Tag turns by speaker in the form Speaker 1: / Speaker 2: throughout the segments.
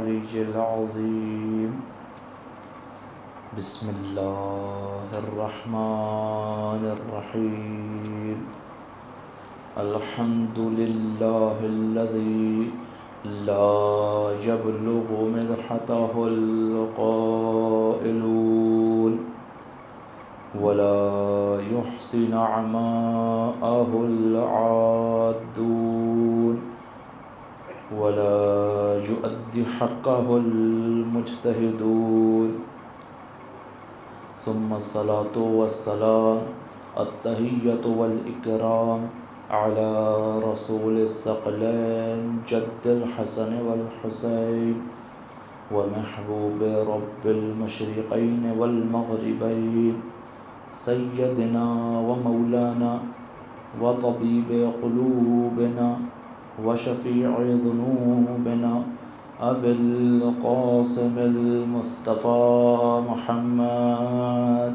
Speaker 1: العلي العظيم. بسم الله الرحمن الرحيم. الحمد لله الذي لا يبلغ مدحته القائلون ولا يحصي نعماءه العادون ولا يؤدي حقه المجتهدون. ثم الصلاة والسلام التحية والإكرام على رسول الثقلين جد الحسن والحسين ومحبوب رب المشرقين والمغربين سيدنا ومولانا وطبيب قلوبنا وشفيع ذنوبنا أبي القاسم المصطفى محمد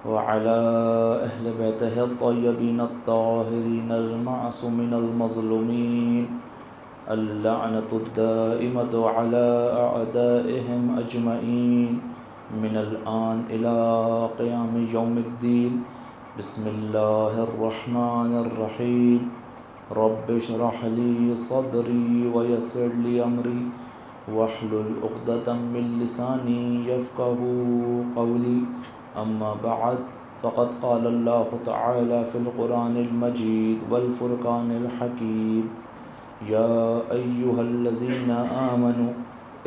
Speaker 1: وعلى أهل بيته الطيبين الطاهرين المعصومين المظلومين اللعنة الدائمة على أعدائهم أجمعين من الآن إلى قيام يوم الدين. بسم الله الرحمن الرحيم. رب اشرح لي صدري ويسر لي أمري واحلل عقدة من لساني يفقه قولي. أما بعد فقد قال الله تعالى في القرآن المجيد والفرقان الحكيم يا أيها الذين آمنوا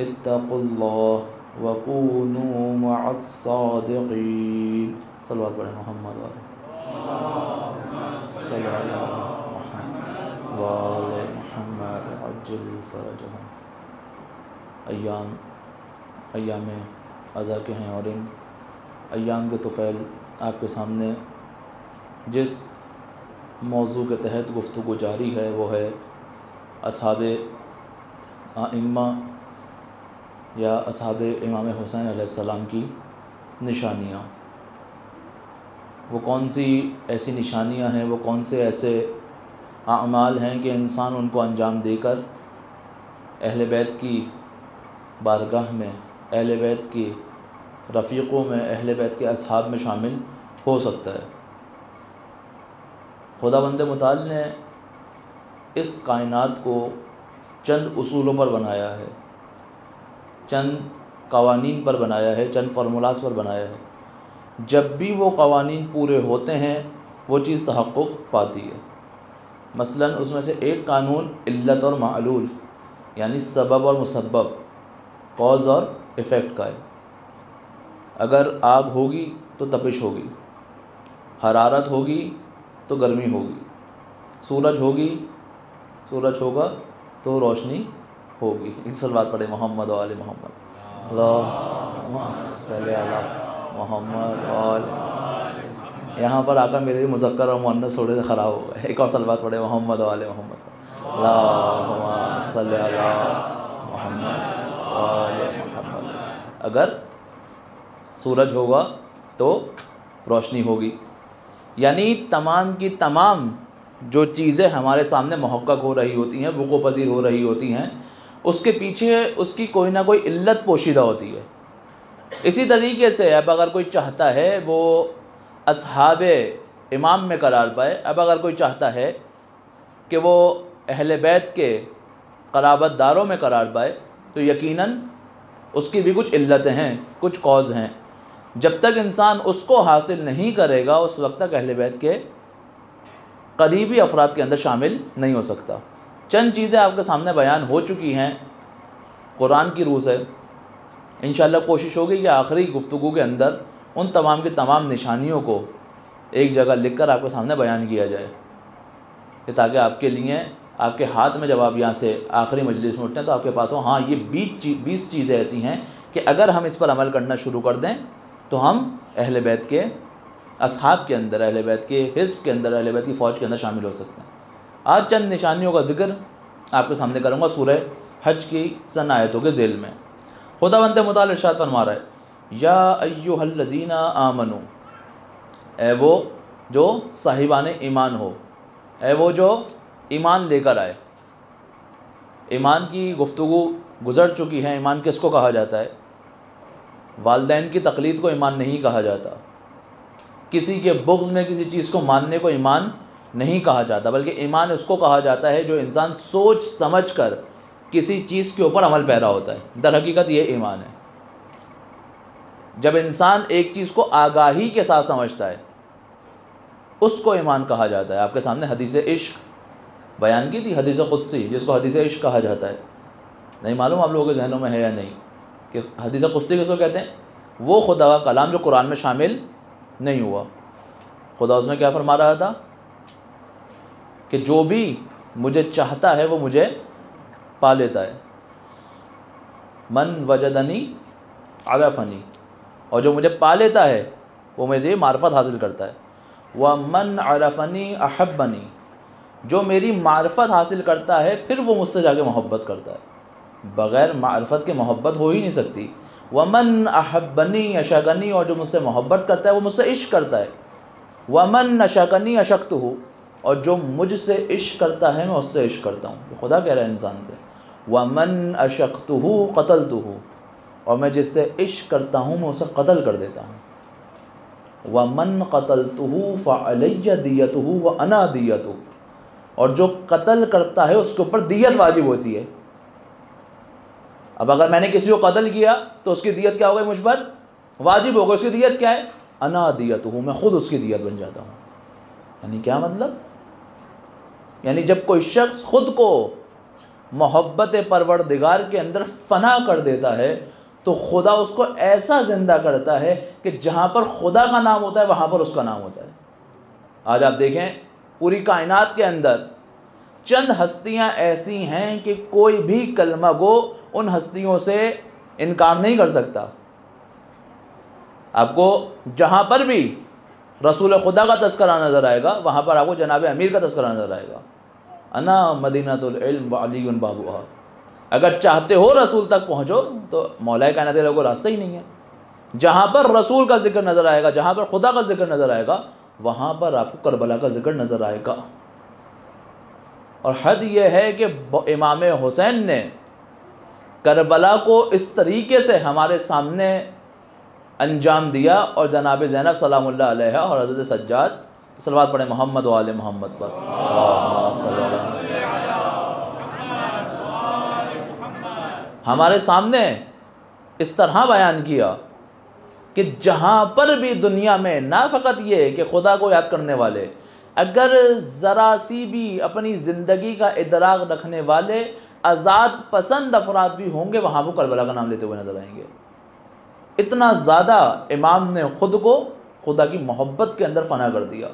Speaker 1: اتقوا الله وكونوا مع الصادقين. صلوات بڑھیں محمد صلی علی محمد وآل محمد عجل فرجهم. ایام عزا کے ہیں اور ان ایام کے طفیل آپ کے سامنے جس موضوع کے تحت گفتگو جاری ہے وہ ہے اصحاب ائمہ یا اصحاب امام حسین علیہ السلام کی نشانیاں. وہ کون سی ایسی نشانیاں ہیں، وہ کون سے ایسے اعمال ہیں کہ انسان ان کو انجام دے کر اہل بیت کی بارگاہ میں، اہل بیت کی رفیقوں میں، اہل بیت کے اصحاب میں شامل ہو سکتا ہے. خداوند متعال نے اس کائنات کو چند اصولوں پر بنایا ہے، چند قوانین پر بنایا ہے، چند فارمولاز پر بنایا ہے. جب بھی وہ قوانین پورے ہوتے ہیں وہ چیز تحقق پاتی ہے. مثلا اس میں سے ایک قانون علت اور معلول یعنی سبب اور مسبب، کاز اور ایفیکٹ کا ہے. اگر آگ ہوگی تو تپش ہوگی، حرارت ہوگی تو گرمی ہوگی، سورج ہوگا تو روشنی ہوگی. ان صلوات پڑھے محمد و آل محمد. اللہم صلی علی محمد و آل. یہاں پر آ کر میرے مذکر اور مؤنث تھوڑے سے خراب ہو گئے. ایک اور صلوات پڑھے محمد و آل محمد. اللہم صلی علی محمد و آل محمد. اگر سورج ہوگا تو روشنی ہوگی. یعنی تمام کی تمام جو چیزیں ہمارے سامنے محقق ہو رہی ہوتی ہیں، وقوع پذیر ہو رہی ہوتی ہیں، اس کے پیچھے اس کی کوئی نہ کوئی علت پوشیدہ ہوتی ہے. اسی طریقے سے اب اگر کوئی چاہتا ہے وہ اصحاب امام میں قرار پائے، اب اگر کوئی چاہتا ہے کہ وہ اہل بیت کے قرابت داروں میں قرار پائے تو یقیناً اس کی بھی کچھ علتیں ہیں، کچھ کاز ہیں. جب تک انسان اس کو حاصل نہیں کرے گا اس وقت تک اہل بیت کے قریبی افراد کے اندر شامل نہیں ہو سکتا. چند چیزیں آپ کے سامنے بیان ہو چکی ہیں قرآن کی روح سے. انشاءاللہ کوشش ہوگی کہ آخری گفتگو کے اندر ان تمام کی تمام نشانیوں کو ایک جگہ لکھ کر آپ کے سامنے بیان کیا جائے، کہ تاکہ آپ کے لیے آپ کے ہاتھ میں جب آپ یہاں سے آخری مجلس میں اٹھیں تو آپ کے پاس ہو ہاں یہ 20 چیزیں ایسی ہیں کہ اگر ہم اس پر عمل کرنا شروع کر دیں تو ہم اہل بیت کے اصحاب کے اندر، اہل بیت کے حزب کے اندر، اہل بیت کی فوج کے اندر شامل ہو سکتے ہیں. آج چند نشانیوں کا ذکر آپ کے سامنے کروں گا سورہ حج کی چند آیتوں کے ذیل میں. خداوند متعال ارشاد فرما رہا ہے یا ایھا الذین آمنو، اے وہ جو صاحبان ایمان ہو. ہے وہ جو ایمان لے کر آئے۔ ایمان کی گفتگو گزر چکی ہے۔ ایمان کس کو کہا جاتا ہے؟ والدین کی تقلید کو ایمان نہیں کہا جاتا، کسی کے بغض میں کسی چیز کو ماننے کو ایمان نہیں کہا جاتا، بلکہ ایمان اس کو کہا جاتا ہے جو انسان سوچ سمجھ کر کسی چیز کے اوپر عمل پیرا ہوتا ہے۔ در حقیقت یہ ایمان ہے۔ جب انسان ایک چیز کو آگاہی کے ساتھ سمجھتا ہے اس کو ایمان کہا جاتا ہے۔ آپ کے سامنے حدیث عشق بیان کی تھی، حدیث قدسی، جس کو حدیث عشق کہا جاتا ہے۔ نہیں معلوم آپ لوگوں کے ذہنوں میں ہے یا نہیں کہ حدیث قدسی کس کو کہتے ہیں؟ وہ خدا کا کلام جو قرآن میں شامل نہیں ہوا۔ خدا اس میں کیا فرما رہا تھا کہ جو بھی مجھے چاہتا ہے وہ مجھے پا لیتا ہے۔ من وجدنی عرفنی، اور جو مجھے پا لیتا ہے وہ میری معرفت حاصل کرتا ہے۔ ومن عرفنی احبنی، جو میری معرفت حاصل کرتا ہے پھر وہ مجھ سے جا کے محبت کرتا ہے۔ بغیر معرفت کے محبت ہو ہی نہیں سکتی۔ ومن احبنی عشقنی، اور جو مجھ سے محبت کرتا ہے وہ مجھ سے عشق کرتا ہے۔ ومن عشقنی عشقتہ، اور جو مجھ سے عشق کرتا ہے میں اس سے عشق کرتا ہوں۔ خدا کہہ رہا ہے انسان سے، ومن عشقتہ قتلتہ، اور میں جس سے عشق کرتا ہوں میں اسے قتل کر دیتا ہوں۔ ومن قتلتہ فعلی دیتہ وانا دیتہ، اور جو قتل کرتا ہے اس کے اوپر دیت واجب ہوتی ہے۔ اب اگر میں نے کسی کو قتل کیا تو اس کی دیت کیا ہو گئی؟ مجھ پر واجب ہو گئی۔ اس کی دیت کیا ہے؟ انا دیتہ، میں خود اس کی دیت بن جاتا ہوں۔ یعنی کیا مطلب؟ یعنی جب کوئی شخص خود کو محبت پروردگار کے اندر فنا کر دیتا ہے تو خدا اس کو ایسا زندہ کرتا ہے کہ جہاں پر خدا کا نام ہوتا ہے وہاں پر اس کا نام ہوتا ہے۔ آج آپ دیکھیں پوری کائنات کے اندر چند ہستیاں ایسی ہیں کہ کوئی بھی کلمہ گو ان ہستیوں سے انکار نہیں کر سکتا۔ آپ کو جہاں پر بھی رسول خدا کا تذکرہ نظر آئے گا وہاں پر آپ کو جناب امیر کا تذکرہ نظر آئے گا۔ انا مدینۃ العلم وعلی بابوہا۔ اگر چاہتے ہو رسول تک پہنچو تو مولا کائنات علیہ کو راستہ ہی نہیں ہے۔ جہاں پر رسول کا ذکر نظر آئے گا، جہاں پر خدا کا ذکر نظر آئے گا، وہاں پر آپ کو کربلا کا ذکر نظر آئے گا۔ اور حد یہ ہے کہ امام حسین نے کربلا کو اس طریقے سے ہمارے سامنے انجام دیا، اور جناب زینب سلام اللہ علیہ اور حضرت سجاد صلوات پڑھیں محمد و آل محمد پر، ہمارے سامنے اس طرح بیان کیا کہ جہاں پر بھی دنیا میں نہ فقط یہ کہ خدا کو یاد کرنے والے، اگر ذرا سی بھی اپنی زندگی کا ادراک رکھنے والے آزاد پسند افراد بھی ہوں گے وہاں وہ کربلا کا نام لیتے ہوئے نظر آئیں گے۔ اتنا زیادہ امام نے خود کو خدا کی محبت کے اندر فنا کر دیا،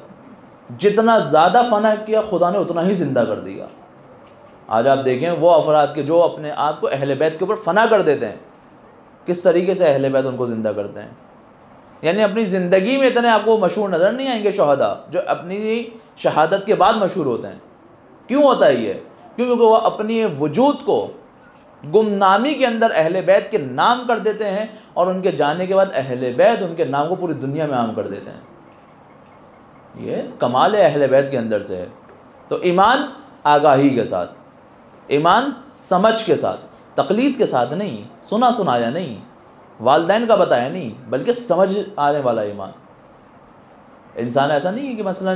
Speaker 1: جتنا زیادہ فنا کیا خدا نے اتنا ہی زندہ کر دیا۔ آج آپ دیکھیں وہ افراد کے جو اپنے آپ کو اہل بیت کے اوپر فنا کر دیتے ہیں، کس طریقے سے اہل بیت ان کو زندہ کرتے ہیں۔ یعنی اپنی زندگی میں اتنے آپ کو مشہور نظر نہیں آئیں گے شہداء جو اپنی شہادت کے بعد مشہور ہوتے ہیں۔ کیوں ہوتا ہے یہ؟ کیونکہ وہ اپنی وجود کو گمنامی کے اندر اہل بیت کے نام کر دیتے ہیں، اور ان کے جانے کے بعد اہل بیت ان کے نام کو پوری دنیا میں عام کر دیتے ہیں۔ یہ کمال اہل بیت کے اندر سے ہے۔ تو ایمان آگاہی کے ساتھ، ایمان سمجھ کے ساتھ، تقلید کے ساتھ نہیں، سنا سنایا نہیں، والدین کا بتایا نہیں، بلکہ سمجھ آنے والا ایمان۔ انسان ایسا نہیں ہے کہ مثلا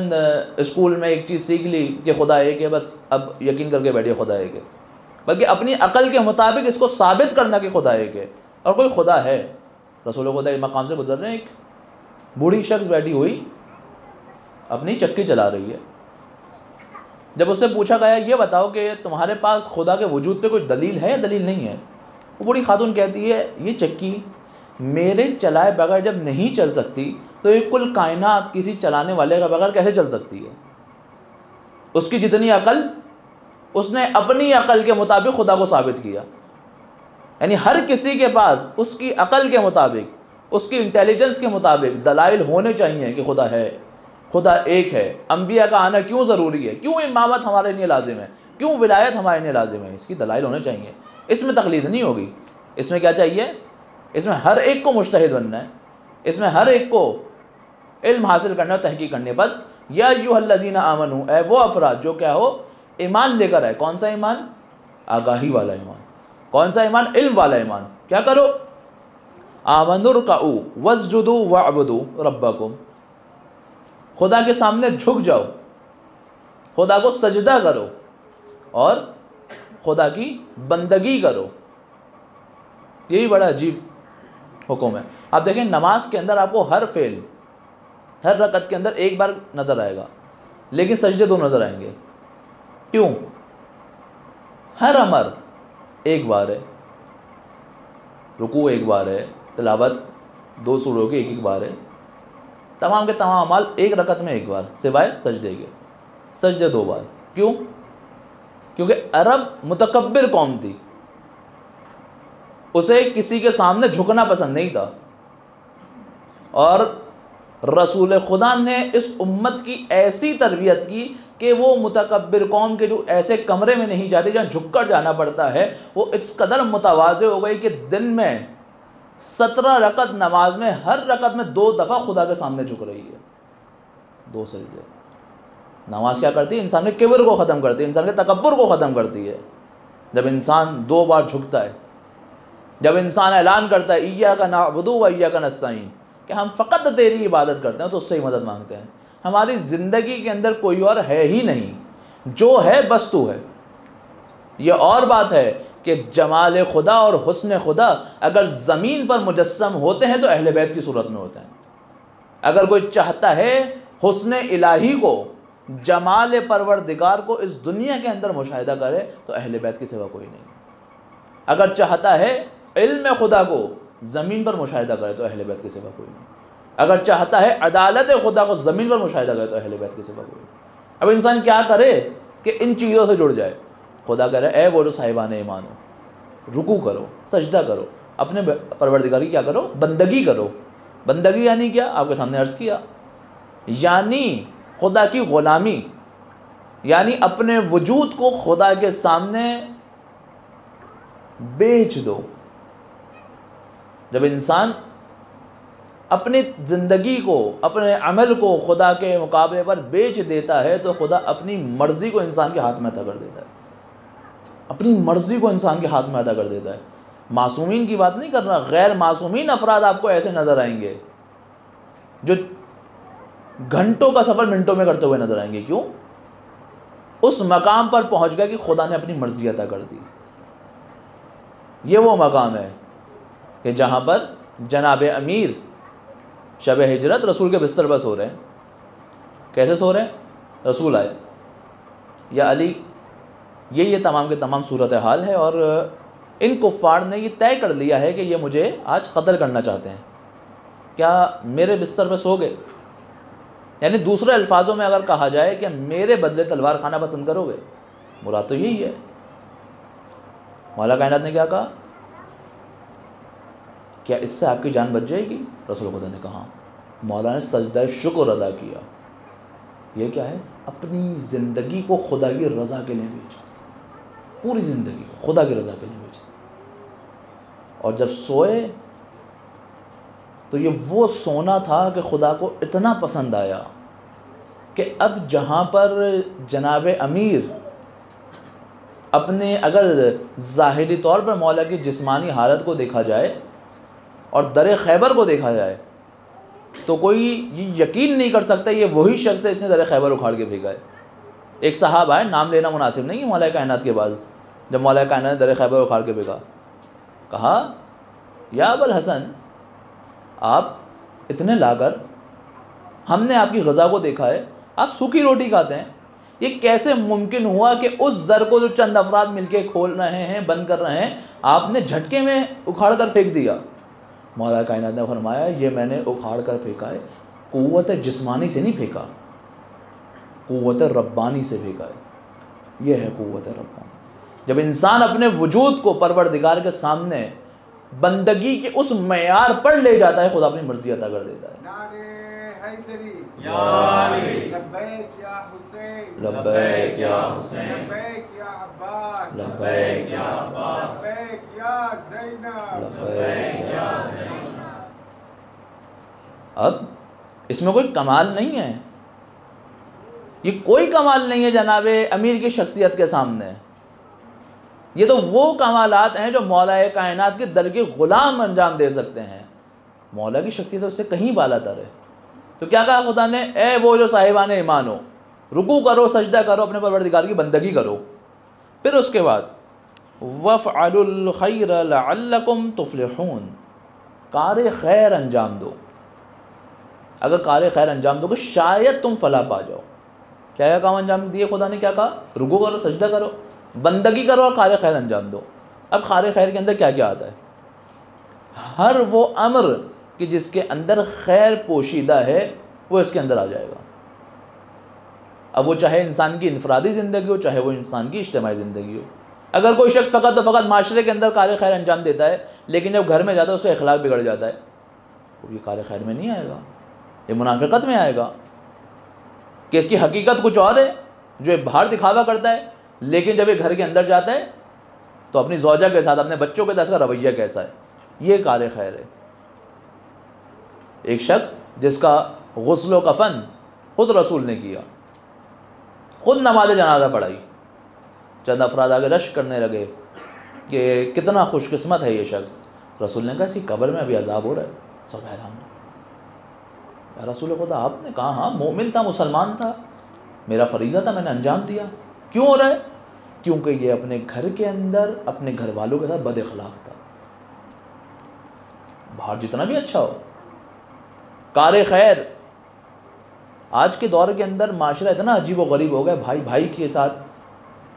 Speaker 1: اسکول میں ایک چیز سیکھ لی کہ خدا ایک ہے، بس اب یقین کر کے بیٹھے خدا ایک ہے، بلکہ اپنی عقل کے مطابق اس کو ثابت کرنا کہ خدا ایک ہے اور کوئی خدا ہے۔ رسول خدا کے مقام سے گزر رہے ہیں، ایک بوڑھی شخص بیٹھی ہوئی اپنی چکی چلا رہی ہے۔ جب اس سے پوچھا گیا یہ بتاؤ کہ تمہارے پاس خدا کے وجود پہ کوئی دلیل ہے یا دلیل نہیں ہے؟ وہ بوڑھی خاتون کہتی ہے یہ چکی میرے چلائے بغیر جب نہیں چل سکتی تو یہ کل کائنات کسی چلانے والے کا بغیر کیسے چل سکتی ہے؟ اس کی جتنی عقل، اس نے اپنی عقل کے مطابق خدا کو ثابت کیا۔ یعنی ہر کسی کے پاس اس کی عقل کے مطابق، اس کی انٹیلیجنس کے مطابق دلائل ہونے چاہیے کہ خدا ہے، خدا ایک ہے۔ انبیاء کا آنا کیوں ضروری ہے؟ کیوں امامت ہمارے لیے لازم ہے؟ کیوں ولایت ہمارے لیے لازم ہے؟ اس کی دلائل ہونے چاہیے۔ اس میں تقلید نہیں ہوگی۔ اس میں کیا چاہیے؟ اس میں ہر ایک کو مجتہد بننا ہے، اس میں ہر ایک کو علم حاصل کرنا ہے، تحقیق کرنی ہے۔ بس یا ایھا الذین آمنو، اے وہ افراد جو کیا ہو ایمان لے کر آئے. کون سا ایمان؟ آگاہی والا ایمان. کون سا ایمان؟ علم والا ایمان. کیا کرو؟ آمنوا ارکعوا واسجدوا واعبدوا ربکم، خدا کے سامنے جھک جاؤ، خدا کو سجدہ کرو اور خدا کی بندگی کرو. یہی بڑا عجیب حکم ہے. آپ دیکھیں نماز کے اندر آپ کو ہر فعل ہر رکعت کے اندر ایک بار نظر آئے گا، لیکن سجدے دو نظر آئیں گے. کیوں؟ ہر امر ایک بار ہے، رکوع ایک بار ہے، تلاوت 2 سوروں کی ایک بار ہے، تمام کے تمام اعمال ایک رکعت میں ایک بار سوائے سجدے کے. سجدے 2 بار. کیوں؟ کیونکہ عرب متکبر قوم تھی، اسے کسی کے سامنے جھکنا پسند نہیں تھا، اور رسول خدا نے اس امت کی ایسی تربیت کی کہ وہ متکبر قوم کے جو ایسے کمرے میں نہیں جاتے جہاں جھک کر جانا پڑتا ہے، وہ اس قدر متواضع ہو گئی کہ دن میں 17 رکعت نماز میں ہر رکعت میں 2 دفعہ خدا کے سامنے جھک رہی ہے. 2 سجدے. نماز کیا کرتی ہے؟ انسان کے کبر کو ختم کرتی ہے، انسان کے تکبر کو ختم کرتی ہے. جب انسان 2 بار جھکتا ہے، جب انسان اعلان کرتا ہے ایاک نعبد و ایاک نستعین، کہ ہم فقط تیری عبادت کرتے ہیں تو اس سے ہی مدد مانگتے ہیں، ہماری زندگی کے اندر کوئی اور ہے ہی نہیں، جو ہے بس تو ہے. یہ اور بات ہے کہ جمال خدا اور حسن خدا اگر زمین پر مجسم ہوتے ہیں تو اہل بیت کی صورت میں ہوتے ہیں. اگر کوئی چاہتا ہے حسن الہی کو، جمال پروردگار کو اس دنیا کے اندر مشاہدہ کرے تو اہل بیت کے سوا کوئی نہیں. اگر چاہتا ہے علم خدا کو زمین پر مشاہدہ کرے تو اہل بیت کے سوا کوئی نہیں. اگر چاہتا ہے عدالت خدا کو زمین پر مشاہدہ کرے تو اہل بیت کے سوا کوئی نہیں. اب انسان کیا کرے کہ ان چیزوں سے جڑ جائے؟ خدا کہہ رہے اے وہ جو صاحبان ایمان ہو، رکوع کرو، سجدہ کرو، اپنے پروردگار کی کیا کرو؟ بندگی کرو. بندگی یعنی کیا؟ آپ کے سامنے عرض کیا، یعنی خدا کی غلامی، یعنی اپنے وجود کو خدا کے سامنے بیچ دو. جب انسان اپنی زندگی کو، اپنے عمل کو خدا کے مقابلے پر بیچ دیتا ہے تو خدا اپنی مرضی کو انسان کے ہاتھ میں عطا کر دیتا ہے. اپنی مرضی کو انسان کے ہاتھ میں عطا کر دیتا ہے. معصومین کی بات نہیں کر رہا، غیر معصومین افراد آپ کو ایسے نظر آئیں گے جو گھنٹوں کا سفر منٹوں میں کرتے ہوئے نظر آئیں گے. کیوں؟ اس مقام پر پہنچ گیا کہ خدا نے اپنی مرضی عطا کر دی. یہ وہ مقام ہے کہ جہاں پر جناب امیر شب ہجرت رسول کے بستر پر سو رہے ہیں. کیسے سو رہے ہیں؟ رسول آئے، یا علی، یہ تمام کے تمام صورتحال ہے. اور ان کفار نے یہ طے کر لیا ہے کہ یہ مجھے آج قتل کرنا چاہتے ہیں. کیا میرے بستر پہ سو گئے؟ یعنی دوسرے الفاظوں میں اگر کہا جائے کہ میرے بدلے تلوار کھانا پسند کرو گے، مراد تو یہی ہے. مولا کائنات نے کیا کہا؟ کیا اس سے آپ کی جان بچ جائے گی؟ رسول خدا نے کہا. مولا نے سجدہ شکر ادا کیا. یہ کیا ہے؟ اپنی زندگی کو خدا کی رضا کے لیے بیچا، پوری زندگی کو خدا کی رضا کے لیے بیچا. اور جب سوئے تو یہ وہ سونا تھا کہ خدا کو اتنا پسند آیا کہ اب جہاں پر جناب امیر اپنے، اگر ظاہری طور پر مولا کی جسمانی حالت کو دیکھا جائے اور در خیبر کو دیکھا جائے تو کوئی یہ یقین نہیں کر سکتا یہ وہی شخص ہے جس نے در خیبر اکھاڑ کے پھینکا ہے. ایک صحابہ ہے، نام لینا مناسب نہیں ہے مولا کائنات کے بعد، جب مولا کائنات نے در خیبر اکھاڑ کے پھینکا، کہا یا ابو الحسن، آپ اتنے لا کر ہم نے آپ کی غذا کو دیکھا ہے، آپ سوکھی روٹی کھاتے ہیں. یہ کیسے ممکن ہوا کہ اس در کو جو چند افراد مل کے کھول رہے ہیں، بند کر رہے ہیں، آپ نے جھٹکے میں اکھاڑ کر پھینک دیا؟ مولا کائنات نے فرمایا یہ میں نے اکھاڑ کر پھینکا ہے، قوت جسمانی سے نہیں پھینکا، قوت ربانی سے پھینکا ہے. یہ ہے قوت ربانی. جب انسان اپنے وجود کو پروردگار کے سامنے بندگی کے اس معیار پر لے جاتا ہے، خدا اپنی مرضی عطا کر دیتا ہے.
Speaker 2: لبیک یا حسین،
Speaker 1: لبیک یا حسین،
Speaker 2: لبیک یا عباس،
Speaker 1: لبیک یا عباس،
Speaker 2: لبیک یا زینب،
Speaker 1: لبیک یا زینب. اب اس میں کوئی کمال نہیں ہے، یہ کوئی کمال نہیں ہے جناب امیر کی شخصیت کے سامنے، یہ تو وہ کمالات ہیں جو مولا کائنات کے در کے غلام انجام دے سکتے ہیں۔ مولا کی شخصیت اس سے کہیں بالا تر ہے۔ تو کیا کہا خدا نے؟ اے وہ جو صاحبان ایمان ہو، رکوع کرو، سجدہ کرو، اپنے پروردگار کی بندگی کرو۔ پھر اس کے بعد وَافْعَلُوا الْخَيْرَ لَعَلَّكُمْ تُفْلِحُونَ، کار خیر انجام دو۔ اگر کار خیر انجام دو کہ شاید تم فلاح پا جاؤ۔ کیا کام انجام دیے خدا نے؟ کیا کہا؟ رکوع کرو، سجدہ کرو، بندگی کرو اور کار خیر انجام دو۔ اب کار خیر کے اندر کیا کیا آتا ہے؟ ہر وہ امر کہ جس کے اندر خیر پوشیدہ ہے وہ اس کے اندر آ جائے گا۔ اب وہ چاہے انسان کی انفرادی زندگی ہو، چاہے وہ انسان کی اجتماعی زندگی ہو۔ اگر کوئی شخص فقط و فقط معاشرے کے اندر کار خیر انجام دیتا ہے لیکن جب گھر میں جاتا ہے اس کا اخلاق بگڑ جاتا ہے، تو یہ کار خیر میں نہیں آئے گا، یہ منافقت میں آئے گا، کہ اس کی حقیقت کچھ اور ہے، جو باہر دکھاوا کرتا ہے، لیکن جب یہ گھر کے اندر جاتا ہے تو اپنی زوجہ کے ساتھ، اپنے بچوں کے ساتھ اس کا رویہ کیسا ہے، یہ کار خیر ہے۔ ایک شخص جس کا غسل و کفن خود رسول نے کیا، خود نماز جنازہ پڑھائی، چند افراد آگے رشک کرنے لگے کہ کتنا خوش قسمت ہے یہ شخص۔ رسول نے کہا اسی قبر میں ابھی عذاب ہو رہا ہے۔ سب حیران، یا رسول خدا آپ نے کہا ہاں مومن تھا، مسلمان تھا، میرا فریضہ تھا، میں نے انجام دیا، کیوں ہو رہا ہے؟ کیونکہ یہ اپنے گھر کے اندر اپنے گھر والوں کے ساتھ بد اخلاق تھا۔ باہر جتنا بھی اچھا ہو، کار خیر۔ آج کے دور کے اندر معاشرہ اتنا عجیب و غریب ہو گیا، بھائی بھائی کے ساتھ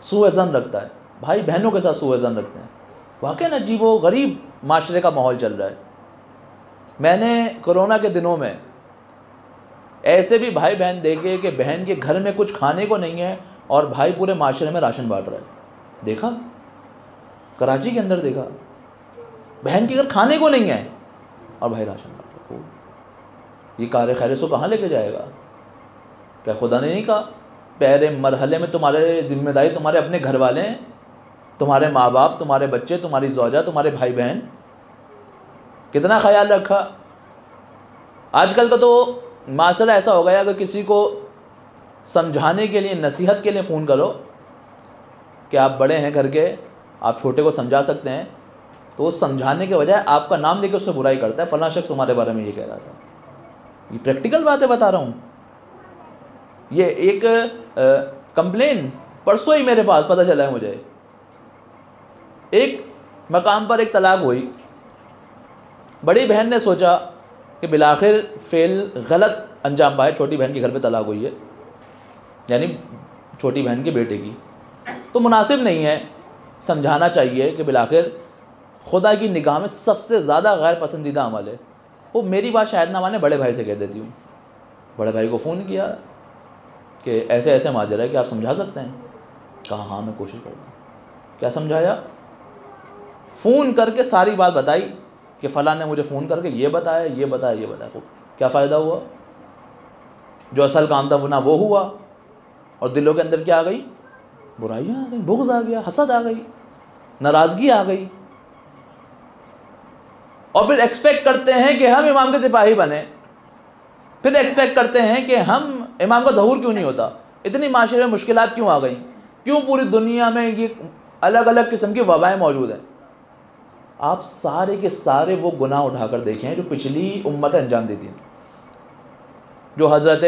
Speaker 1: سوء ظن رکھتا ہے، بھائی بہنوں کے ساتھ سوء ظن رکھتے ہیں۔ واقعی عجیب و غریب معاشرے کا ماحول چل رہا ہے۔ میں نے کرونا کے دنوں میں ایسے بھی بھائی بہن دیکھے کہ بہن کے گھر میں کچھ کھانے کو نہیں ہے اور بھائی پورے معاشرے میں راشن بانٹ رہا ہے۔ دیکھا، کراچی کے اندر دیکھا، بہن کے گھر کھانے کو نہیں ہے اور بھائی راشن بانٹ رہا ہے۔ یہ کار خیر کو کہاں لے کے جائے گا؟ کیا خدا نے نہیں کہا پہلے مرحلے میں تمہارے ذمہ داری تمہارے اپنے گھر والے ہیں، تمہارے ماں باپ، تمہارے بچے، تمہاری زوجہ، تمہارے بھائی بہن؟ کتنا خیال رکھا۔ آج کل کا تو معاشرہ ایسا ہو گیا، اگر کسی کو سمجھانے کے لیے، نصیحت کے لیے فون کرو کہ آپ بڑے ہیں گھر کے، آپ چھوٹے کو سمجھا سکتے ہیں، تو اس سمجھانے کے بجائے آپ کا نام لے کے اس سے برائی کرتا ہے، فلاں شخص تمہارے بارے میں یہ کہہ رہا تھا۔ یہ پریکٹیکل باتیں بتا رہا ہوں۔ یہ ایک کمپلین پرسوں ہی میرے پاس پتہ چلا ہے مجھے، ایک مقام پر ایک طلاق ہوئی، بڑی بہن نے سوچا کہ بالآخر فعل غلط انجام پائے، چھوٹی بہن کے گھر پہ طلاق ہوئی ہے، یعنی چھوٹی بہن کے بیٹے کی، تو مناسب نہیں ہے، سمجھانا چاہیے کہ بالآخر خدا کی نگاہ میں سب سے زیادہ غیر پسندیدہ عمل ہے۔ وہ میری بات شاید نہ مانے، بڑے بھائی سے کہہ دیتی ہوں۔ بڑے بھائی کو فون کیا کہ ایسے ایسے ماجرا ہے کہ آپ سمجھا سکتے ہیں؟ کہا ہاں میں کوشش کرتا ہوں۔ کیا سمجھایا؟ فون کر کے ساری بات بتائی کہ فلاں نے مجھے فون کر کے یہ بتایا، یہ بتایا، یہ بتایا۔ کیا فائدہ ہوا؟ جو اصل کام تھا وہ نہ وہ ہوا، اور دلوں کے اندر کیا آ گئی؟ برائیاں آ گئی، بغض آ گیا، حسد آ گئی، ناراضگی آ گئی۔ اور پھر ایکسپیکٹ کرتے ہیں کہ ہم امام کے سپاہی بنیں، پھر ایکسپیکٹ کرتے ہیں کہ ہم امام کا ظہور کیوں نہیں ہوتا، اتنی معاشرے میں مشکلات کیوں آ گئیں، کیوں پوری دنیا میں یہ الگ الگ قسم کی وبائیں موجود ہیں۔ آپ سارے کے سارے وہ گناہ اٹھا کر دیکھیں جو پچھلی امتیں انجام دیتی ہیں، جو حضرت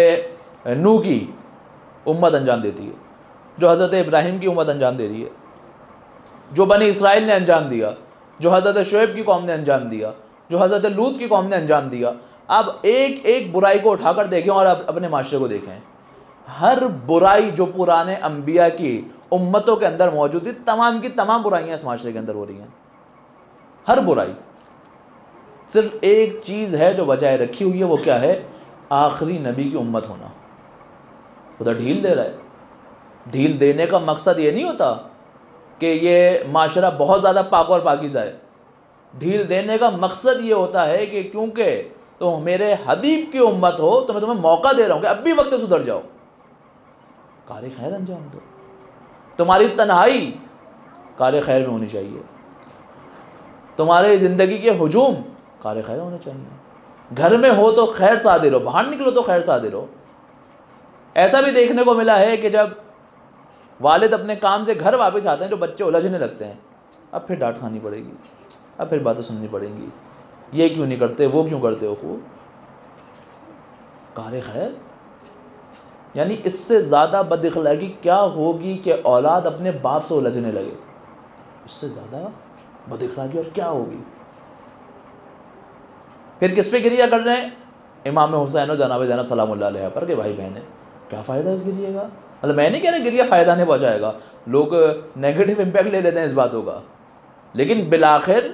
Speaker 1: نوح کی امت انجام دیتی ہے، جو حضرت ابراہیم کی امت انجام دے رہی ہے، جو بنی اسرائیل نے انجام دیا، جو حضرت شعیب کی قوم نے انجام دیا، جو حضرت لوط کی قوم نے انجام دیا۔ اب ایک ایک برائی کو اٹھا کر دیکھیں اور اپنے معاشرے کو دیکھیں، ہر برائی جو پرانے انبیاء کی امتوں کے اندر موجود تھی، تمام کی تمام برائیاں اس معاشرے کے اندر ہو رہی ہیں۔ ہر برائی، صرف ایک چیز ہے جو بجائے رکھی ہوئی ہے، وہ کیا ہے؟ آخری نبی کی امت ہونا۔ خدا ڈھیل دے رہا ہے۔ ڈھیل دینے کا مقصد یہ نہیں ہوتا کہ یہ معاشرہ بہت زیادہ پاک اور پاکیزہ ہے۔ ڈھیل دینے کا مقصد یہ ہوتا ہے کہ کیونکہ تم میرے حبیب کی امت ہو تو میں تمہیں موقع دے رہا ہوں کہ اب بھی وقت سدھر جاؤ، کار خیر انجام دو۔ تمہاری تنہائی کار خیر میں ہونی چاہیے، تمہارے زندگی کے ہجوم کار خیر ہونے چاہیے۔ گھر میں ہو تو خیر صادر ہو، باہر نکلو تو خیر صادر ہو۔ ایسا بھی دیکھنے کو ملا ہے کہ جب والد اپنے کام سے گھر واپس آتے ہیں جو بچے الجھنے لگتے ہیں، اب پھر ڈانٹ کھانی پڑے گی، اب پھر باتیں سننی پڑیں گی، یہ کیوں نہیں کرتے، وہ کیوں کرتے ہو خوب کار خیر۔ یعنی اس سے زیادہ بد اخلاقی کیا ہوگی کہ اولاد اپنے باپ سے الجھنے لگے؟ اس سے زیادہ بد اخلاقی اور کیا ہوگی؟ پھر کس پہ گریہ کر رہے ہیں؟ امام حسین و جناب زینب سلام اللہ علیہ پر کہ بھائی بہن ہے، کیا فائدہ اس گریے کا؟ مطلب میں نہیں کہہ رہا گریہ فائدہ نہیں پہنچائے گا، لوگ نیگیٹو امپیکٹ لے لیتے ہیں اس باتوں کا، لیکن بالآخر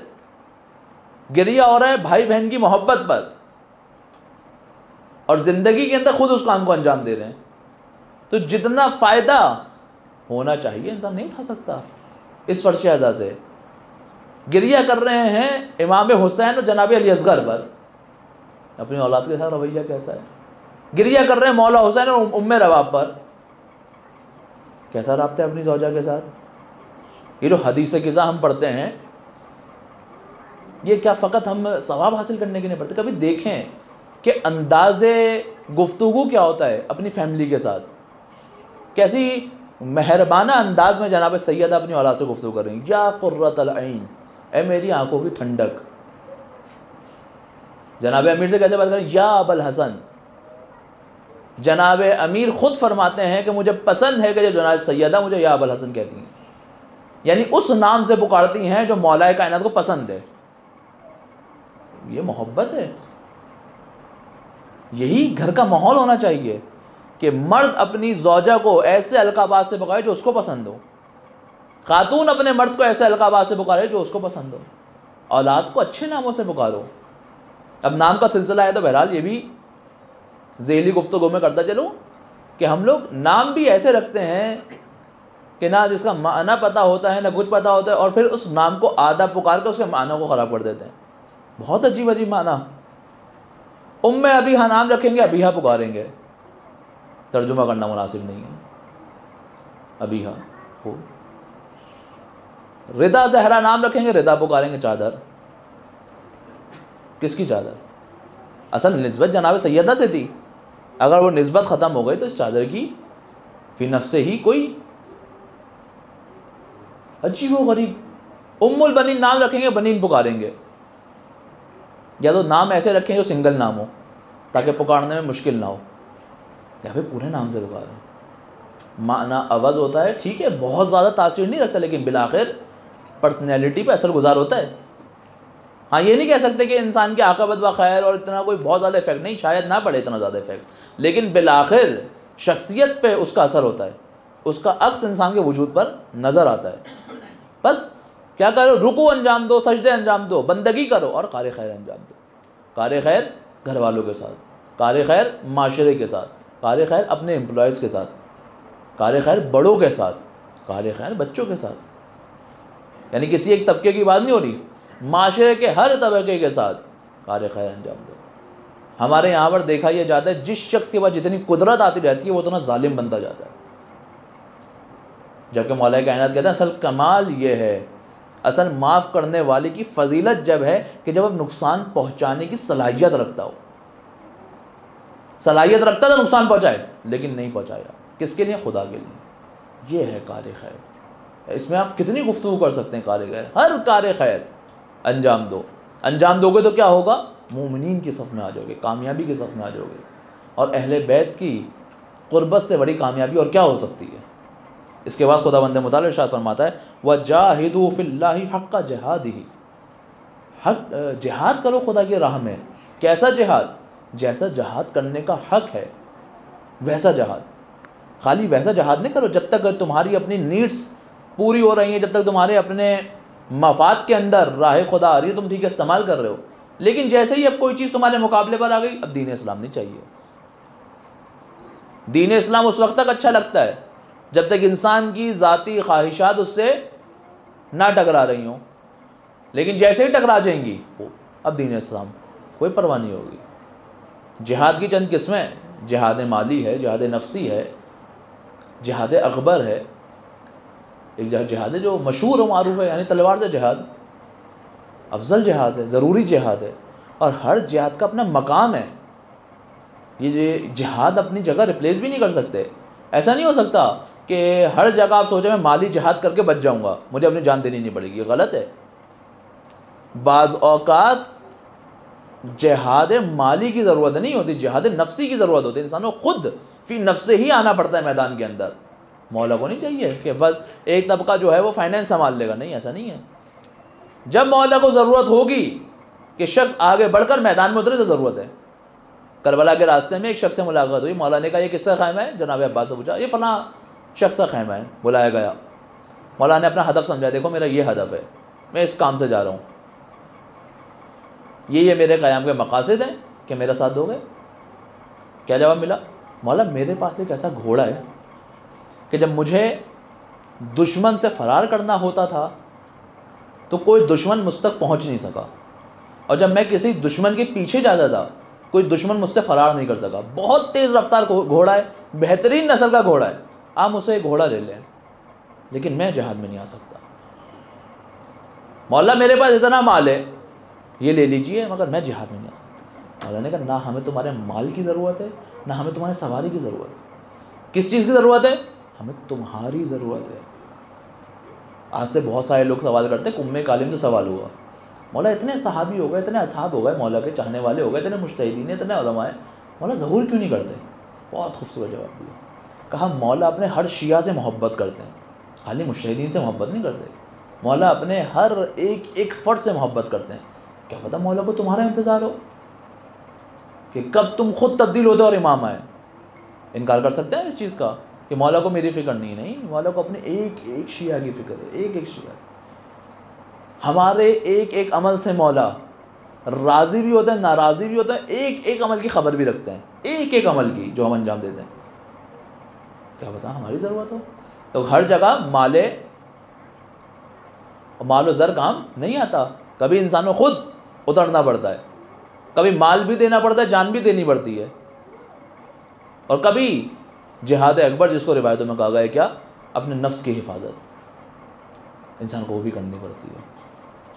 Speaker 1: گریہ ہو رہا ہے بھائی بہن کی محبت پر، اور زندگی کے اندر خود اس کام کو انجام دے رہے ہیں، تو جتنا فائدہ ہونا چاہیے انسان نہیں اٹھا سکتا اس فرش اعزاز سے۔ گریہ کر رہے ہیں امام حسین اور جناب علی اصغر پر، اپنی اولاد کے ساتھ رویہ کیسا ہے؟ گریہ کر رہے ہیں مولا حسین اور ام رواب پر، کیسا رابطہ ہے اپنی زوجہ کے ساتھ؟ یہ جو حدیث قصہ ہم پڑھتے ہیں یہ کیا فقط ہم ثواب حاصل کرنے کے نہیں پڑھتے؟ کبھی دیکھیں کہ انداز گفتگو کیا ہوتا ہے اپنی فیملی کے ساتھ، کیسی مہربانہ انداز میں جناب سیدہ اپنی اولاد سے گفتگو کر رہی ہیں، یا قرۃ العین، اے میری آنکھوں کی ٹھنڈک۔ جناب امیر سے کیسے بات کریں؟ یا ابا الحسن۔ جناب امیر خود فرماتے ہیں کہ مجھے پسند ہے کہ جب جناب سیدہ مجھے یا ابا الحسن کہتی ہیں، یعنی اس نام سے پکارتی ہیں جو مولا کائنات کو پسند ہے۔ یہ محبت ہے، یہی گھر کا ماحول ہونا چاہیے کہ مرد اپنی زوجہ کو ایسے القابات سے پکارے جو اس کو پسند ہو، خاتون اپنے مرد کو ایسے القابات سے پکارے جو اس کو پسند ہو، اولاد کو اچھے ناموں سے پکارو۔ اب نام کا سلسلہ ہے تو بہرحال یہ بھی ذیلی گفتگو میں کرتا چلوں کہ ہم لوگ نام بھی ایسے رکھتے ہیں کہ نہ جس کا معنی پتہ ہوتا ہے نہ کچھ پتہ ہوتا ہے، اور پھر اس نام کو آدھا پکار کے اس کے معنی کو خراب کر دیتے ہیں، بہت عجیب عجیب معنی۔ ام ابیہا نام رکھیں گے، ابیہا پکاریں گے، ترجمہ کرنا مناسب نہیں ہے، ابیہا خوب۔ رضا زہرا نام رکھیں گے، رضا پکاریں گے، چادر۔ کس کی چادر؟ اصل نسبت جناب سیدہ سے تھی، اگر وہ نسبت ختم ہو گئی تو اس چادر کی فی نفس ہی کوئی عجیب و غریب۔ ام البنین نام رکھیں گے، بنین پکاریں گے، یا تو نام ایسے رکھیں جو سنگل نام ہو تاکہ پکارنے میں مشکل نہ ہو، یا پھر پورے نام سے پکاریں۔ معنی عوض ہوتا ہے، ٹھیک ہے، بہت زیادہ تاثیر نہیں رکھتا، لیکن بالآخر پرسنالٹی پہ اثر گزار ہوتا ہے۔ ہاں یہ نہیں کہہ سکتے کہ انسان کی عاقبت بخیر اور اتنا کوئی بہت زیادہ افیکٹ نہیں، شاید نہ پڑے اتنا زیادہ افیکٹ، لیکن بالآخر شخصیت پہ اس کا اثر ہوتا ہے، اس کا عکس انسان کے وجود پر نظر آتا ہے۔ بس کیا کرو؟ رکوع انجام دو، سجدے انجام دو، بندگی کرو، اور کار خیر انجام دو۔ کار خیر گھر والوں کے ساتھ، کار خیر معاشرے کے ساتھ، کار خیر اپنے امپلائز کے ساتھ، کار خیر بڑوں کے ساتھ، کار خیر بچوں کے ساتھ، یعنی کسی ایک طبقے کی بات نہیں ہو رہی، معاشرے کے ہر طبقے کے ساتھ کار خیر انجام دو۔ ہمارے یہاں پر دیکھا یہ جاتا ہے جس شخص کے پاس جتنی قدرت آتی رہتی ہے وہ اتنا ظالم بنتا جاتا ہے، جبکہ مولا کائنات کہتے ہیں اصل کمال یہ ہے، اصل معاف کرنے والے کی فضیلت جب ہے کہ جب اب نقصان پہنچانے کی صلاحیت رکھتا ہو، صلاحیت رکھتا تھا نقصان پہنچائے لیکن نہیں پہنچایا، کس کے لیے؟ خدا کے لیے۔ یہ ہے کار خیر۔ اس میں آپ کتنی گفتگو کر سکتے ہیں؟ کار خیر، ہر کار خیر انجام دو۔ انجام دو گے تو کیا ہوگا؟ مومنین کی صف میں آ جاؤ گے، کامیابی کی صف میں آ جاؤ گے، اور اہل بیت کی قربت سے بڑی کامیابی اور کیا ہو سکتی ہے؟ اس کے بعد خدا بند متعال ارشاد فرماتا ہے وَجَاهِدُوا فِي اللَّهِ حَقَّ جِهَادِهِ، حق جہاد کرو خدا کی راہ میں۔ کیسا جہاد؟ جیسا جہاد کرنے کا حق ہے ویسا جہاد۔ خالی ویسا جہاد نہیں کرو جب تک تمہاری اپنی نیڈس پوری ہو رہی ہیں، جب تک تمہارے اپنے مفاد کے اندر راہ خدا آ رہی ہے، تم ٹھیک ہے استعمال کر رہے ہو، لیکن جیسے ہی اب کوئی چیز تمہارے مقابلے پر آ گئی، اب دین اسلام نہیں چاہیے۔ دین اسلام اس وقت تک اچھا لگتا ہے جب تک انسان کی ذاتی خواہشات اس سے نہ ٹکرا رہی ہوں، لیکن جیسے ہی ٹکرا جائیں گی اب دین اسلام کوئی پرواہ نہیں ہوگی۔ جہاد کی چند قسمیں، جہاد مالی ہے، جہاد نفسی ہے، جہاد اکبر ہے، ایک جہاد ہے جو مشہور و معروف ہے، یعنی تلوار سے جہاد، افضل جہاد ہے، ضروری جہاد ہے، اور ہر جہاد کا اپنا مقام ہے۔ یہ جہاد اپنی جگہ ریپلیس بھی نہیں کر سکتے. ایسا نہیں ہو سکتا کہ ہر جگہ آپ سوچیں میں مالی جہاد کر کے بچ جاؤں گا, مجھے اپنی جان دینی نہیں پڑے گی. غلط ہے. بعض اوقات جہاد مالی کی ضرورت نہیں ہوتی, جہاد نفسی کی ضرورت ہوتی ہے. انسان کو خود فی نفس ہی آنا پڑتا ہے میدان کے اندر. مولا کو نہیں چاہیے کہ بس ایک طبقہ جو ہے وہ فائنینس سنبھال لے گا. نہیں, ایسا نہیں ہے. جب مولا کو ضرورت ہوگی کہ شخص آگے بڑھ کر میدان میں اترے تو ضرورت ہے. کربلا کے راستے میں ایک شخص سے ملاقات ہوئی. مولا نے کہا یہ کس کا خیمہ ہے؟ جناب عباس سے پوچھا یہ فلاں شخص کا خیمہ ہے. بلایا گیا. مولا نے اپنا ہدف سمجھا, دیکھو میرا یہ ہدف ہے, میں اس کام سے جا رہا ہوں, یہ میرے قیام کے مقاصد ہیں, کہ میرا ساتھ دو گے؟ کیا جواب ملا؟ مولا میرے پاس ایک ایسا گھوڑا ہے کہ جب مجھے دشمن سے فرار کرنا ہوتا تھا تو کوئی دشمن مجھ تک پہنچ نہیں سکا, اور جب میں کسی دشمن کے پیچھے جاتا تھا کوئی دشمن مجھ سے فرار نہیں کر سکا. بہت تیز رفتار گھوڑا ہے, بہترین نسل کا گھوڑا ہے, آپ مجھ سے ایک گھوڑا لے لیں, لیکن میں جہاد میں نہیں آ سکتا. مولا میرے پاس اتنا مال ہے, یہ لے لیجئے, مگر میں جہاد میں نہیں آ سکتا. مولا نے کہا نہ ہمیں تمہارے مال کی ضرورت ہے, نہ ہمیں تمہارے سواری کی ضرورت ہے. کس چیز کی ضرورت ہے؟ ہمیں تمہاری ضرورت ہے. آج سے بہت سارے لوگ سوال کرتے ہیں, کم کالم سے سوال ہوا, مولا اتنے صحابی ہو گئے, اتنے اصحاب ہو گئے, مولا کے چاہنے والے ہو گئے, اتنے مجتہدین, اتنے علماء ہیں, مولا ظہور کیوں نہیں کرتے؟ بہت خوبصورت جواب دیا. کہا مولا اپنے ہر شیعہ سے محبت کرتے ہیں, خالی مجتہدین سے محبت نہیں کرتے. مولا اپنے ہر ایک فرد سے محبت کرتے ہیں. کیا پتہ مولا کو تمہارا انتظار ہو کہ کب تم خود تبدیل ہوتے اور امام آئے. انکار کر سکتے ہیں اس چیز کا کہ مولا کو میری فکر نہیں مولا کو اپنے ایک شیعہ کی فکر ہے, ایک شیعہ. ہمارے ایک عمل سے مولا راضی بھی ہوتا ہے, ناراضی بھی ہوتا ہے, ایک عمل کی خبر بھی رکھتے ہیں, ایک عمل کی جو ہم انجام دیتے ہیں. کیا پتہ ہماری ضرورت ہو. تو ہر جگہ مال و زر کام نہیں آتا. کبھی انسان کو خود اترنا پڑتا ہے, کبھی مال بھی دینا پڑتا ہے, جان بھی دینی پڑتی ہے, اور کبھی جہاد اکبر جس کو روایتوں میں کہا گیا ہے کیا, اپنے نفس کی حفاظت انسان کو وہ بھی کرنی پڑتی ہے.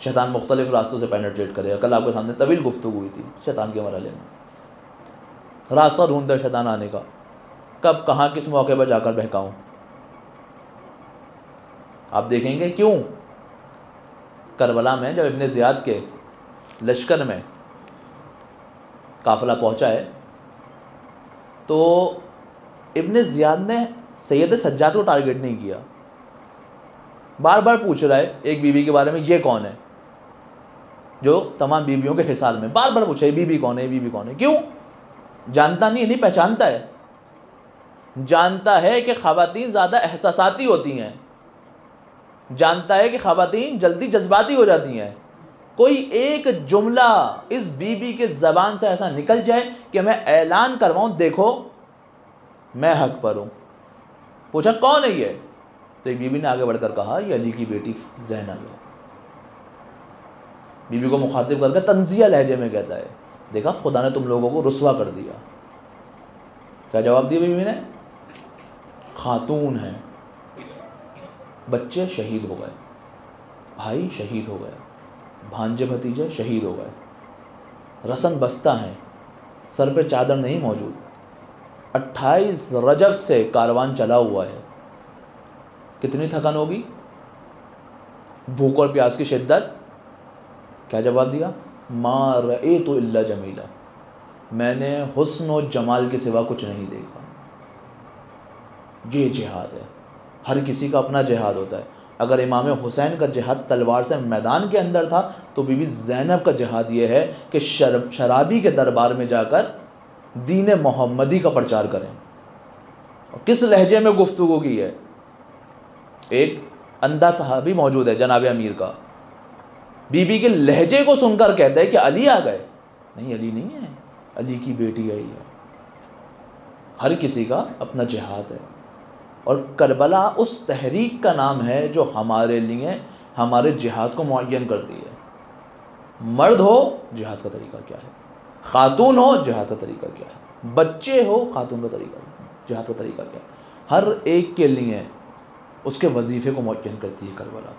Speaker 1: شیطان مختلف راستوں سے پینیٹریٹ کرے گا. کل آپ کے سامنے طویل گفتگو ہوئی تھی شیطان کے مرحلے میں. راستہ ڈھونڈتا ہے شیطان آنے کا, کب کہاں کس موقع پر جا کر بہکاؤں. آپ دیکھیں گے کیوں کربلا میں جب ابن زیاد کے لشکر میں قافلہ پہنچا ہے تو ابن زیاد نے سید سجاد کو ٹارگٹ نہیں کیا. بار بار پوچھ رہا ہے ایک بیوی کے بارے میں, یہ کون ہے, جو تمام بیویوں کے حصار میں بار بار پوچھا ہے بیوی کون ہے, بیوی کون ہے. کیوں؟ جانتا نہیں پہچانتا ہے. جانتا ہے کہ خواتین زیادہ احساساتی ہوتی ہیں, جانتا ہے کہ خواتین جلدی جذباتی ہو جاتی ہیں. کوئی ایک جملہ اس بیوی کے زبان سے ایسا نکل جائے کہ میں اعلان کرواؤں دیکھو میں حق پر ہوں. پوچھا کون ہے یہ, تو ایک بیوی نے آگے بڑھ کر کہا یہ علی کی بیٹی زینب ہے. بیوی کو مخاطب کر کے طنزیہ لہجے میں کہتا ہے دیکھا خدا نے تم لوگوں کو رسوا کر دیا. کیا جواب دیا بیوی نے؟ خاتون ہے, بچے شہید ہو گئے, بھائی شہید ہو گئے, بھانجے بھتیجے شہید ہو گئے, رسن بستہ ہیں, سر پہ چادر نہیں موجود, 28 رجب سے کاروان چلا ہوا ہے. کتنی تھکن ہوگی, بھوک اور پیاس کی شدت. کیا جواب دیا؟ ما رأیت الا جمیلا, میں نے حسن و جمال کے سوا کچھ نہیں دیکھا. یہ جہاد ہے. ہر کسی کا اپنا جہاد ہوتا ہے. اگر امام حسین کا جہاد تلوار سے میدان کے اندر تھا تو بی بی زینب کا جہاد یہ ہے کہ شرابی کے دربار میں جا کر دین محمدی کا پرچار کریں. اور کس لہجے میں گفتگو کی ہے. ایک اندھا صحابی موجود ہے جناب امیر کا, بی بی کے لہجے کو سن کر کہتا ہے کہ علی آ گئے. نہیں علی نہیں ہے, علی کی بیٹی آئی ہے. ہر کسی کا اپنا جہاد ہے. اور کربلا اس تحریک کا نام ہے جو ہمارے لیے ہمارے جہاد کو معین کرتی ہے. مرد ہو جہاد کا طریقہ کیا ہے, خاتون ہو جہاد کا طریقہ کیا ہے, بچے ہو خاتون کا طریقہ جہاد کا طریقہ کیا ہے. ہر ایک کے لیے اس کے وظیفے کو معین کرتی ہے کربلا.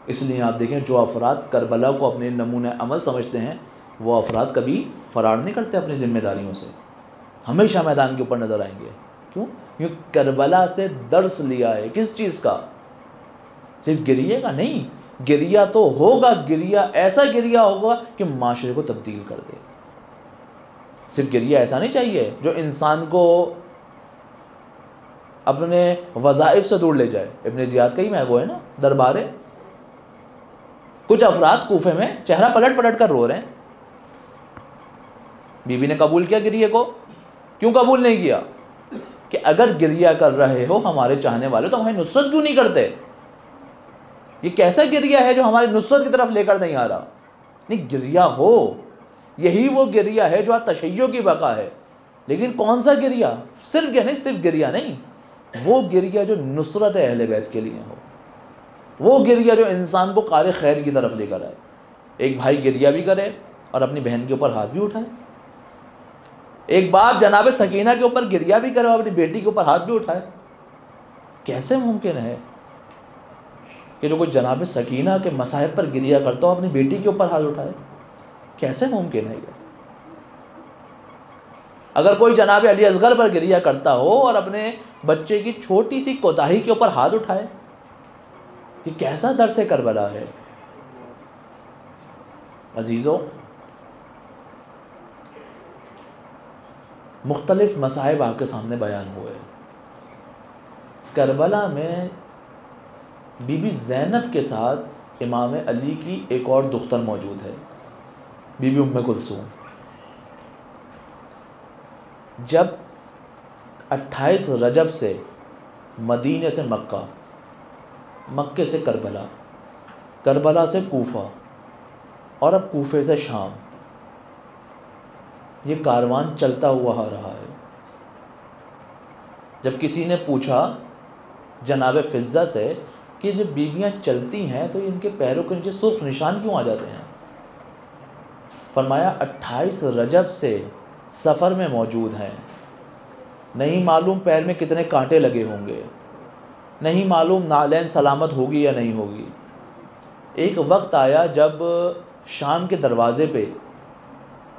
Speaker 1: اس لیے آپ دیکھیں جو افراد کربلا کو اپنے نمونہ عمل سمجھتے ہیں وہ افراد کبھی فرار نہیں کرتے اپنی ذمہ داریوں سے. ہمیشہ میدان کے اوپر نظر آئیں گے. کیوں؟ کیونکہ کربلا سے درس لیا ہے. کس چیز کا؟ صرف گریے گا نہیں، گریا تو ہوگا، گریا ایسا گریا ہوگا کہ معاشرے کو تبدیل کر دے. صرف گریا ایسا نہیں چاہیے جو انسان کو اپنے وظائف سے دور لے جائے. ابن زیاد کا ہی میں وہ ہے نا دربارے، کچھ افراد کوفے میں چہرہ پلٹ پلٹ کر رو رہے ہیں. بی بی نے قبول کیا گریے کو. کیوں قبول نہیں کیا؟ کہ اگر گریا کر رہے ہو ہمارے چاہنے والے تو ہماری نصرت کیوں نہیں کرتے؟ یہ کیسا گریا ہے جو ہماری نصرت کی طرف لے کر نہیں آ رہا؟ نہیں، گریا ہو، یہی وہ گریا ہے جو تشیع کی بقا ہے. لیکن کون سا گریا؟ صرف گریا نہیں، وہ گریا جو نصرت اہل بیت کے لیے ہو، وہ گریا جو انسان کو کار خیر کی طرف لے کر آئے. ایک بھائی گریا بھی کرے اور اپنی بہن کے اوپر ہاتھ بھی اٹھائے. ایک باپ جناب سکینہ کے اوپر گریا بھی کرے اور اپنی بیٹی کے اوپر ہاتھ بھی اٹھائے. کیسے ممکن ہے کہ جو کوئی جناب سکینہ کے مصائب پر گریا کرتا ہو اپنی بیٹی کے اوپر ہاتھ اٹھائے؟ کیسے ممکن ہے یہ؟ اگر کوئی جناب علی اصغر پر گریا کرتا ہو اور اپنے بچے کی چھوٹی سی کوتاہی کے اوپر ہاتھ اٹھائے، یہ کیسا درس کربلا ہے؟ عزیزو، مختلف مصائب آپ کے سامنے بیان ہوئے. کربلا میں بی بی زینب کے ساتھ امام علی کی ایک اور دختر موجود ہے، بی بی ام کلثوم. جب 28 رجب سے مدینے سے مکہ، مکے سے کربلا، کربلا سے کوفہ اور اب کوفے سے شام، یہ کاروان چلتا ہوا آ رہا ہے. جب کسی نے پوچھا جناب فضہ سے کہ جب بیویاں چلتی ہیں تو ان کے پیروں کے نیچے سرخ نشان کیوں آ جاتے ہیں؟ فرمایا 28 رجب سے سفر میں موجود ہیں، نہیں معلوم پیر میں کتنے کانٹے لگے ہوں گے، نہیں معلوم نالین سلامت ہوگی یا نہیں ہوگی. ایک وقت آیا جب شام کے دروازے پہ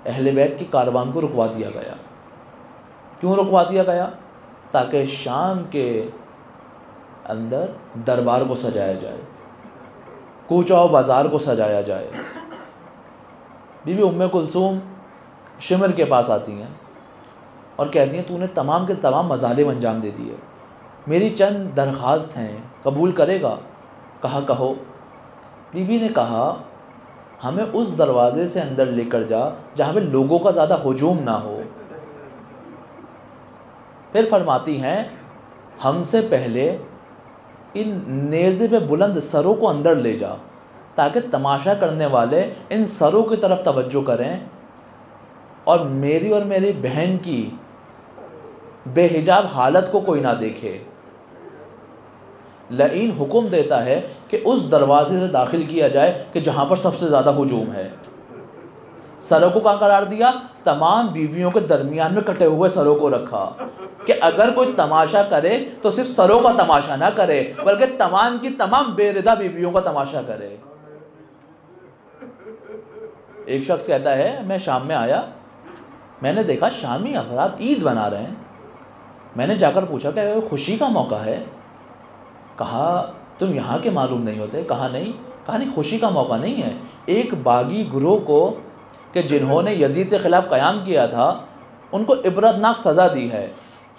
Speaker 1: اہل بیت کی کاروان کو رکوا دیا گیا. کیوں رکوا دیا گیا؟ تاکہ شام کے اندر دربار کو سجایا جائے، کوچہ و بازار کو سجایا جائے. بی بی ام کلثوم شمر کے پاس آتی ہیں اور کہتی ہیں تو نے تمام کے تمام مظالم انجام دے دیے، میری چند درخواست ہیں، قبول کرے گا؟ کہا کہو. بی بی نے کہا ہمیں اس دروازے سے اندر لے کر جا جہاں پہ لوگوں کا زیادہ ہجوم نہ ہو. پھر فرماتی ہیں ہم سے پہلے ان نیزے پہ بلند سروں کو اندر لے جا تاکہ تماشا کرنے والے ان سروں کی طرف توجہ کریں اور میری اور میری بہن کی بے حجاب حالت کو کوئی نہ دیکھے. لعین حکم دیتا ہے کہ اس دروازے سے داخل کیا جائے کہ جہاں پر سب سے زیادہ ہجوم ہے. سروں کو کہاں قرار دیا؟ تمام بیویوں کے درمیان میں کٹے ہوئے سروں کو رکھا کہ اگر کوئی تماشا کرے تو صرف سروں کا تماشا نہ کرے بلکہ تمام کی تمام بے ردا بیویوں کا تماشا کرے. ایک شخص کہتا ہے میں شام میں آیا، میں نے دیکھا شامی افراد عید بنا رہے ہیں. میں نے جا کر پوچھا کہ خوشی کا موقع ہے؟ کہا تم یہاں کے معلوم نہیں ہوتے؟ کہا نہیں. کہا نہیں، خوشی کا موقع نہیں ہے. ایک باغی گروہ کو کہ جنہوں نے یزید کے خلاف قیام کیا تھا ان کو عبرتناک سزا دی ہے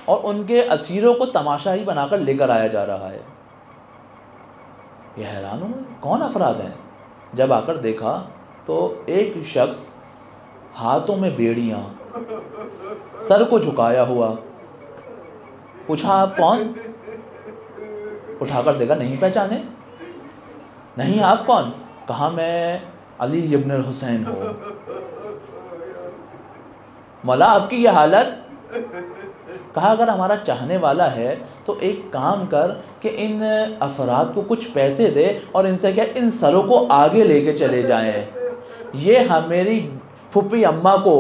Speaker 1: اور ان کے اسیروں کو تماشا ہی بنا کر لے کر آیا جا رہا ہے. یہ حیران ہوں کون افراد ہیں. جب آ کر دیکھا تو ایک شخص ہاتھوں میں بیڑیاں، سر کو جھکایا ہوا. پوچھا آپ کون؟ اٹھا کر دیکھا نہیں پہچانے. نہیں آپ کون؟ کہا میں علی ابن الحسین ہوں. مولا آپ کی یہ حالت؟ کہا اگر ہمارا چاہنے والا ہے تو ایک کام کر کہ ان افراد کو کچھ پیسے دے اور ان سے کہ ان سروں کو آگے لے کے چلے جائیں. یہ میری پھپھی اماں کو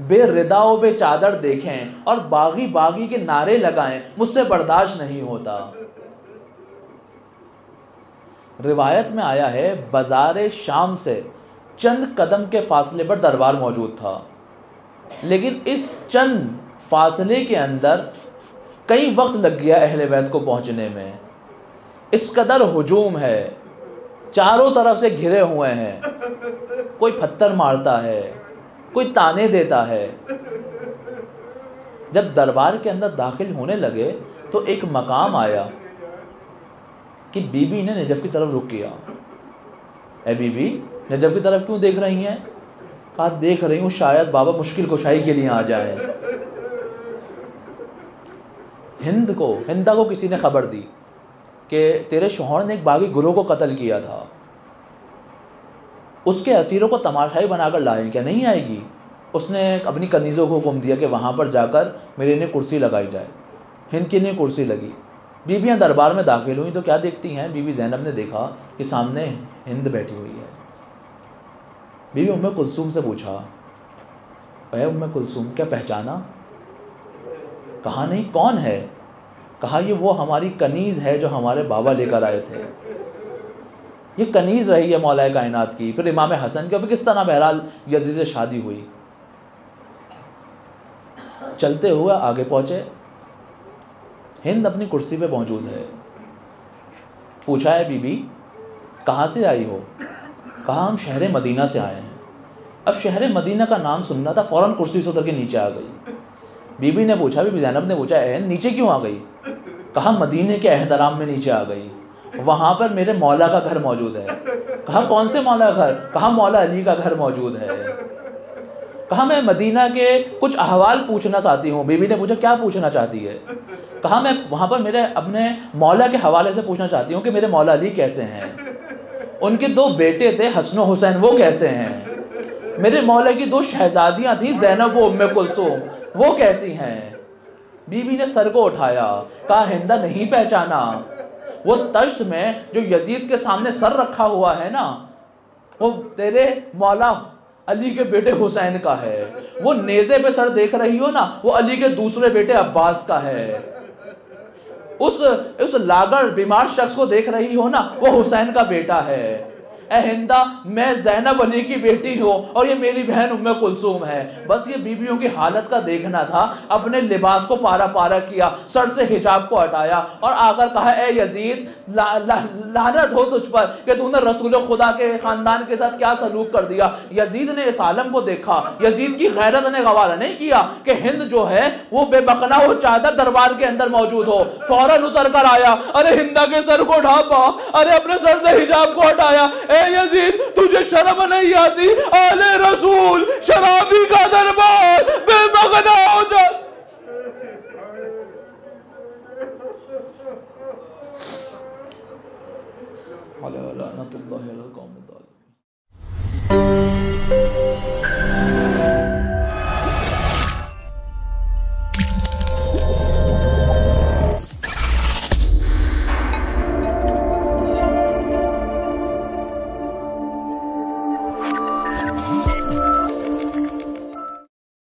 Speaker 1: بے ردا و بے چادر دیکھیں اور باغی باغی کے نعرے لگائیں، مجھ سے برداشت نہیں ہوتا. روایت میں آیا ہے بازار شام سے چند قدم کے فاصلے پر دربار موجود تھا، لیکن اس چند فاصلے کے اندر کئی وقت لگ گیا اہل بیت کو پہنچنے میں، اس قدر ہجوم ہے، چاروں طرف سے گھرے ہوئے ہیں، کوئی پتھر مارتا ہے، کوئی تانے دیتا ہے۔ جب دربار کے اندر داخل ہونے لگے تو ایک مقام آیا کہ بی بی نے نجف کی طرف رخ کیا۔ اے بی بی، نجف کی طرف کیوں دیکھ رہی ہیں؟ کہا دیکھ رہی ہوں شاید بابا مشکل کشائی کے لیے آ جائیں۔ ہندا کو کسی نے خبر دی کہ تیرے شوہر نے ایک باغی گروہ کو قتل کیا تھا، اس کے اسیروں کو تماشائی بنا کر لائیں، کیا نہیں آئے گی؟ اس نے اپنی کنیزوں کو حکم دیا کہ وہاں پر جا کر میرے لیے کرسی لگائی جائے۔ ہند کی لیے کرسی لگی، بیویاں دربار میں داخل ہوئیں تو کیا دیکھتی ہیں؟ بی بی زینب نے دیکھا کہ سامنے ہند بیٹھی ہوئی ہے۔ بی بی ام کلثوم سے پوچھا، اے ام کلثوم کیا پہچانا؟ کہا نہیں، کون ہے؟ کہا یہ وہ ہماری کنیز ہے جو ہمارے بابا لے کر آئے تھے، یہ کنیز رہی ہے مولا کائنات کی۔ پھر امام حسن کے کس طرح بہرحال یزید سے شادی ہوئی۔ چلتے ہوئے آگے پہنچے، ہند اپنی کرسی پہ موجود ہے۔ پوچھا ہے بی بی کہاں سے آئی ہو؟ کہا ہم شہر مدینہ سے آئے ہیں۔ اب شہر مدینہ کا نام سننا تھا، فوراً کرسی سے اتر کے نیچے آ گئی۔ بی بی نے پوچھا، بی بی زینب نے پوچھا، اے نیچے کیوں آ گئی؟ کہا مدینے کے احترام میں نیچے آ گئی، وہاں پر میرے مولا کا گھر موجود ہے۔ کہا کون سے مولا کا گھر؟ کہا مولا علی کا گھر موجود ہے۔ کہا میں مدینہ کے کچھ احوال پوچھنا چاہتی ہوں۔ بی بی نے پوچھا کیا پوچھنا چاہتی ہے؟ کہا میں وہاں پر میرے اپنے مولا کے حوالے سے پوچھنا چاہتی ہوں کہ میرے مولا علی کیسے ہیں، ان کے 2 بیٹے تھے حسن و حسین، وہ کیسے ہیں، میرے مولا کی 2 شہزادیاں تھیں زینب و ام کلثوم، وہ کیسی ہیں؟ بی بی نے سر کو اٹھایا، کہا ہندہ نہیں پہچانا؟ وہ تشت میں جو یزید کے سامنے سر رکھا ہوا ہے نا، وہ تیرے مولا علی کے بیٹے حسین کا ہے۔ وہ نیزے پہ سر دیکھ رہی ہو نا، وہ علی کے دوسرے بیٹے عباس کا ہے۔ اس لاغر بیمار شخص کو دیکھ رہی ہو نا، وہ حسین کا بیٹا ہے۔ اے ہندہ، میں زینب علی کی بیٹی ہوں اور یہ میری بہن ام کلثوم ہے۔ بس یہ بیویوں کی حالت کا دیکھنا تھا۔ اپنے لباس کو پارا پارا کیا، سر سے حجاب کو ہٹایا اور آ کر کہا، اے یزید لعنت ہو تجھ پر کہ تو نے رسول خدا کے خاندان کے ساتھ کیا سلوک کر دیا۔ یزید نے اس عالم کو دیکھا، یزید کی غیرت نے گوارا نہیں کیا کہ ہند جو ہے وہ بے بخنا ہو چادر دربار کے اندر موجود ہو۔ فوراً اتر کر آیا، ارے ہندہ کے سر کو ڈھانپا، ارے اپنے سر سے حجاب کو ہٹایا۔ اے یزید تجھے شرم نہیں آتی؟ آل رسول شرابی کا دربار بے بغنا ہو جاتا۔ لعنت اللہ علی القوم الظالمین۔